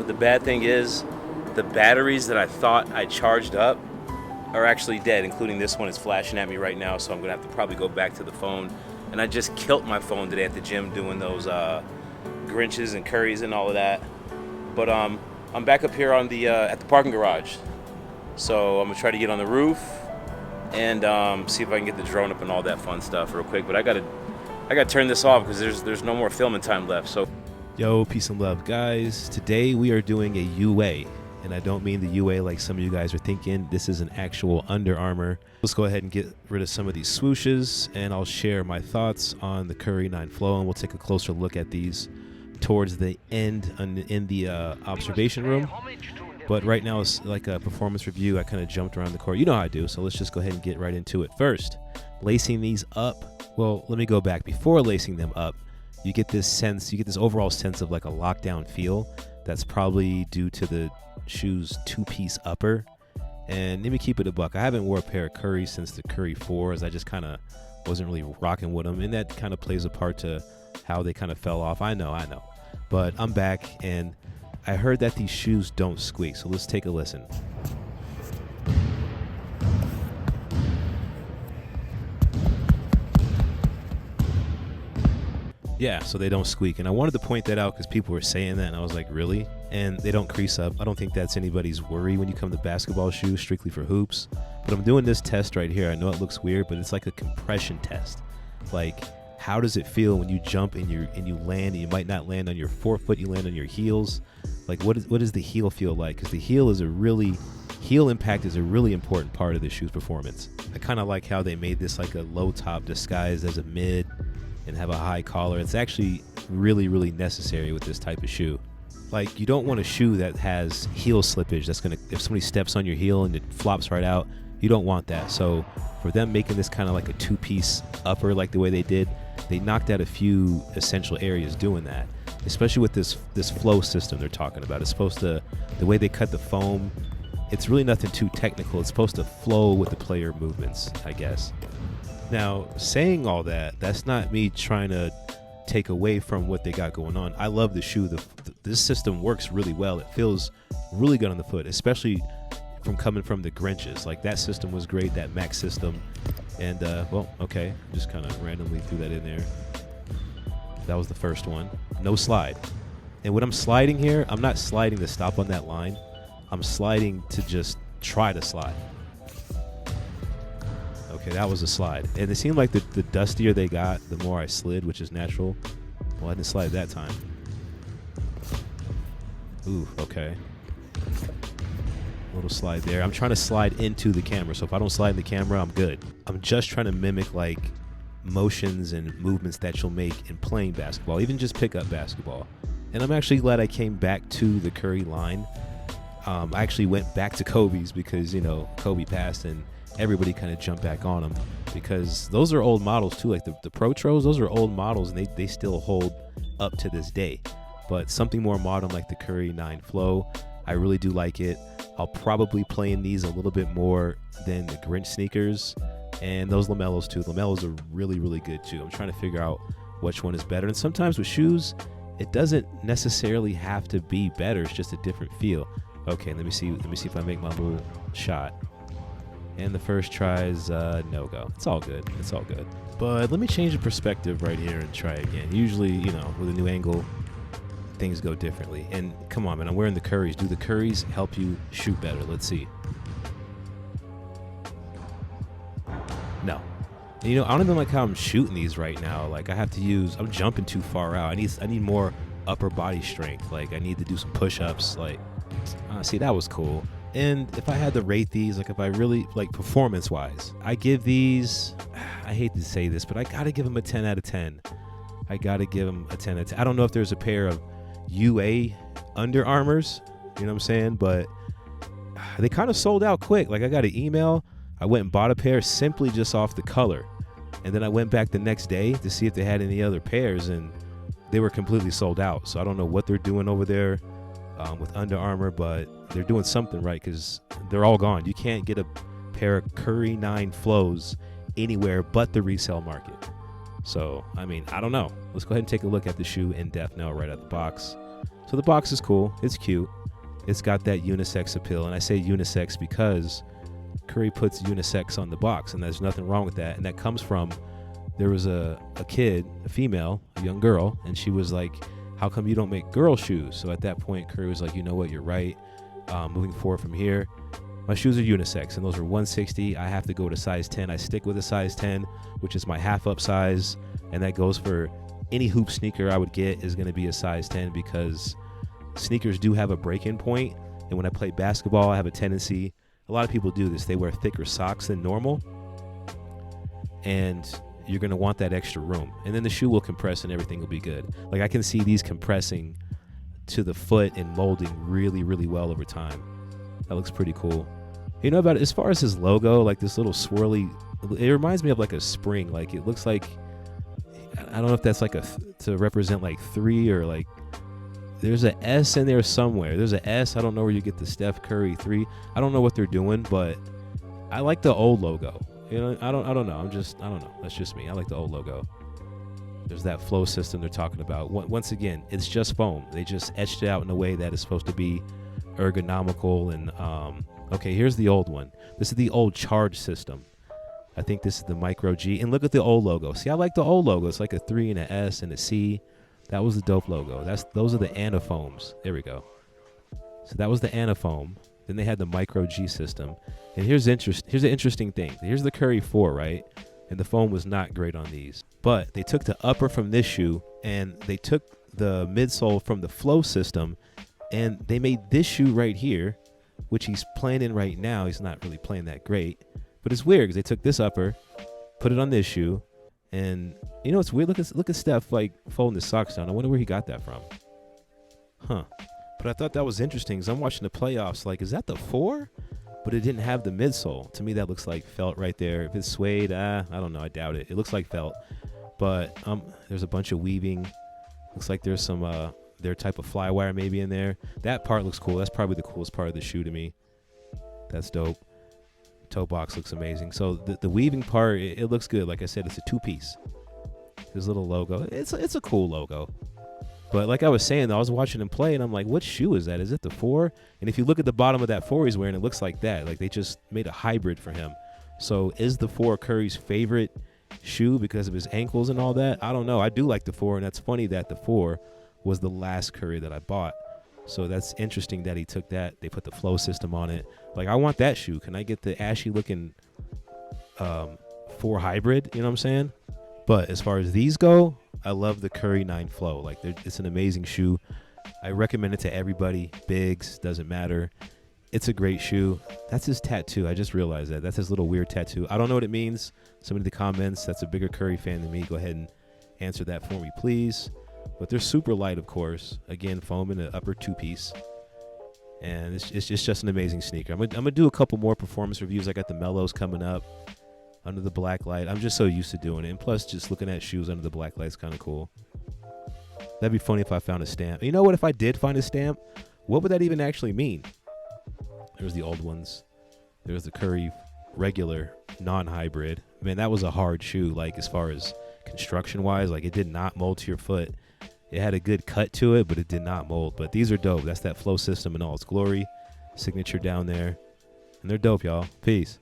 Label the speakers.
Speaker 1: The bad thing is the batteries that I thought I charged up are actually dead, including this one is flashing at me right now, so I'm gonna have to probably go back to the phone. And I just killed my phone today at the gym doing those Grinches and curries and all of that. But I'm back up here on the at the parking garage, so I'm gonna try to get on the roof and see if I can get the drone up and all that fun stuff real quick. But I gotta turn this off because there's no more filming time left. So,
Speaker 2: yo, peace and love, guys. Today we are doing a UA, and I don't mean the UA like some of you guys are thinking. This is an actual Under Armour. Let's go ahead and get rid of some of these swooshes, and I'll share my thoughts on the Curry 9 Flow, and we'll take a closer look at these towards the end in the observation room. But right now it's like a performance review. I kind of jumped around the court. You know how I do, so let's just go ahead and get right into it. First, lacing these up. Well, let me go back. Before lacing them up, you get this overall sense of like a lockdown feel. That's probably due to the shoe's two-piece upper. And let me keep it a buck. I haven't wore a pair of Currys since the Curry 4s. I just kind of wasn't really rocking with them, and that kind of plays a part to how they kind of fell off. I know. But I'm back, and I heard that these shoes don't squeak, so let's take a listen. Yeah, so they don't squeak, and I wanted to point that out because people were saying that, and I was like, really? And they don't crease up. I don't think that's anybody's worry when you come to basketball shoes, strictly for hoops. But I'm doing this test right here. I know it looks weird, but it's like a compression test. Like, how does it feel when you jump and you land, and you might not land on your forefoot, you land on your heels? Like, what does the heel feel like? Because the heel impact is a really important part of the shoe's performance. I kind of like how they made this like a low top disguised as a mid and have a high collar. It's actually really, really necessary with this type of shoe. Like, you don't want a shoe that has heel slippage. That's gonna, if somebody steps on your heel and it flops right out, you don't want that. So for them making this kind of like a two-piece upper like the way they did, they knocked out a few essential areas doing that, especially with this flow system they're talking about. It's supposed to, the way they cut the foam, it's really nothing too technical. It's supposed to flow with the player movements, I guess. Now, saying all that, that's not me trying to take away from what they got going on. I love the shoe. This system works really well. It feels really good on the foot, especially coming from the Grinches. Like, that system was great, that Max system. And, well, okay, just kind of randomly threw that in there. That was the first one. No slide. And when I'm sliding here, I'm not sliding to stop on that line. I'm sliding to just try to slide. Okay, that was a slide. And it seemed like the dustier they got, the more I slid, which is natural. Well, I didn't slide that time. Ooh, okay. A little slide there. I'm trying to slide into the camera, so if I don't slide in the camera, I'm good. I'm just trying to mimic like motions and movements that you'll make in playing basketball, even just pickup basketball. And I'm actually glad I came back to the Curry line. I actually went back to Kobe's because, you know, Kobe passed and everybody kind of jumped back on them, because those are old models too. Like the Pro Tros, those are old models, and they still hold up to this day. But something more modern like the Curry 9 Flow, I really do like it. I'll probably play in these a little bit more than the Grinch sneakers, and those Lamellos too. Lamellos are really, really good too. I'm trying to figure out which one is better. And sometimes with shoes, it doesn't necessarily have to be better. It's just a different feel. Okay, let me see if I make my little shot. And the first try is no-go. It's all good. But let me change the perspective right here and try again. Usually, you know, with a new angle, things go differently. And come on, man, I'm wearing the Currys. Do the Currys help you shoot better? Let's see. No. And, you know, I don't even like how I'm shooting these right now. Like, I'm jumping too far out. I need more upper body strength. Like, I need to do some push-ups. Like, see, that was cool. And if I had to rate these, like if I really, like performance-wise, I give these, I hate to say this, but I got to give them a 10 out of 10. I don't know if there's a pair of UA Under Armours, you know what I'm saying? But they kind of sold out quick. Like, I got an email. I went and bought a pair simply just off the color. And then I went back the next day to see if they had any other pairs, and they were completely sold out. So I don't know what they're doing over there with Under Armour, but they're doing something right, because they're all gone. You can't get a pair of Curry 9 Flows anywhere but the resale market. So, I mean, I don't know. Let's go ahead and take a look at the shoe in depth now right out the box. So the box is cool. It's cute. It's got that unisex appeal. And I say unisex because Curry puts unisex on the box, and there's nothing wrong with that. And that comes from, there was a kid, a female, a young girl, and she was like, how come you don't make girl shoes? So at that point, Curry was like, you know what, you're right. Moving forward from here, my shoes are unisex, and those are 160. I have to go to size 10. I stick with a size 10, which is my half-up size, and that goes for any hoop sneaker I would get is going to be a size 10 because sneakers do have a break-in point, and when I play basketball, I have a tendency, a lot of people do this, they wear thicker socks than normal, and you're going to want that extra room, and then the shoe will compress and everything will be good. Like I can see these compressing to the foot and molding really, really well over time. That looks pretty cool. You know, about it, as far as his logo, like this little swirly, it reminds me of like a spring. Like it looks like, I don't know if that's like to represent like 3 or like, there's an S in there somewhere. There's an S. I don't know where you get the Steph Curry 3. I don't know what they're doing, but I like the old logo. You know, I don't know. I don't know. That's just me. I like the old logo. There's that flow system they're talking about. Once again, it's just foam. They just etched it out in a way that is supposed to be ergonomical. And okay, here's the old one. This is the old charge system. I think this is the Micro G. And look at the old logo. See, I like the old logo. It's like a 3 and an S and a C. That was the dope logo. Those are the anafoams. There we go. So that was the anafoam. Then they had the Micro G system. And here's an interesting thing. Here's the Curry 4, right? And the foam was not great on these. But they took the upper from this shoe and they took the midsole from the flow system and they made this shoe right here, which he's playing in right now. He's not really playing that great. But it's weird because they took this upper, put it on this shoe, and you know it's weird. Look at Steph like folding his socks down. I wonder where he got that from. Huh. But I thought that was interesting because I'm watching the playoffs. Like, is that the 4? But it didn't have the midsole. To me, that looks like felt right there. If it's suede, I don't know. I doubt it. It looks like felt. But there's a bunch of weaving. Looks like there's some their type of fly wire maybe in there. That part looks cool. That's probably the coolest part of the shoe to me. That's dope. Toe box looks amazing. So the weaving part, it looks good. Like I said, it's a 2-piece. This little logo. It's a cool logo. But like I was saying, though, I was watching him play, and I'm like, what shoe is that? Is it the 4? And if you look at the bottom of that 4 he's wearing, it looks like that. Like they just made a hybrid for him. So is the 4 Curry's favorite shoe because of his ankles and all that? I don't know. I do like the 4, and that's funny that the 4 was the last Curry that I bought. So that's interesting that he took that. They put the flow system on it. Like, I want that shoe. Can I get the ashy-looking 4 hybrid? You know what I'm saying? But as far as these go, I love the Curry 9 Flow. Like, it's an amazing shoe. I recommend it to everybody. Bigs, doesn't matter. It's a great shoe. That's his tattoo. I just realized that. That's his little weird tattoo. I don't know what it means. Somebody in the comments that's a bigger Curry fan than me, go ahead and answer that for me, please. But they're super light, of course. Again, foam in the upper 2-piece. And it's just an amazing sneaker. I'm gonna do a couple more performance reviews. I got the Mellows coming up. Under the black light. I'm just so used to doing it. And plus, just looking at shoes under the black light is kind of cool. That'd be funny if I found a stamp. You know what? If I did find a stamp, what would that even actually mean? There's the old ones. There's the Curry regular non-hybrid. Man, that was a hard shoe. Like, as far as construction-wise, like, it did not mold to your foot. It had a good cut to it, but it did not mold. But these are dope. That's that flow system in all its glory. Signature down there. And they're dope, y'all. Peace.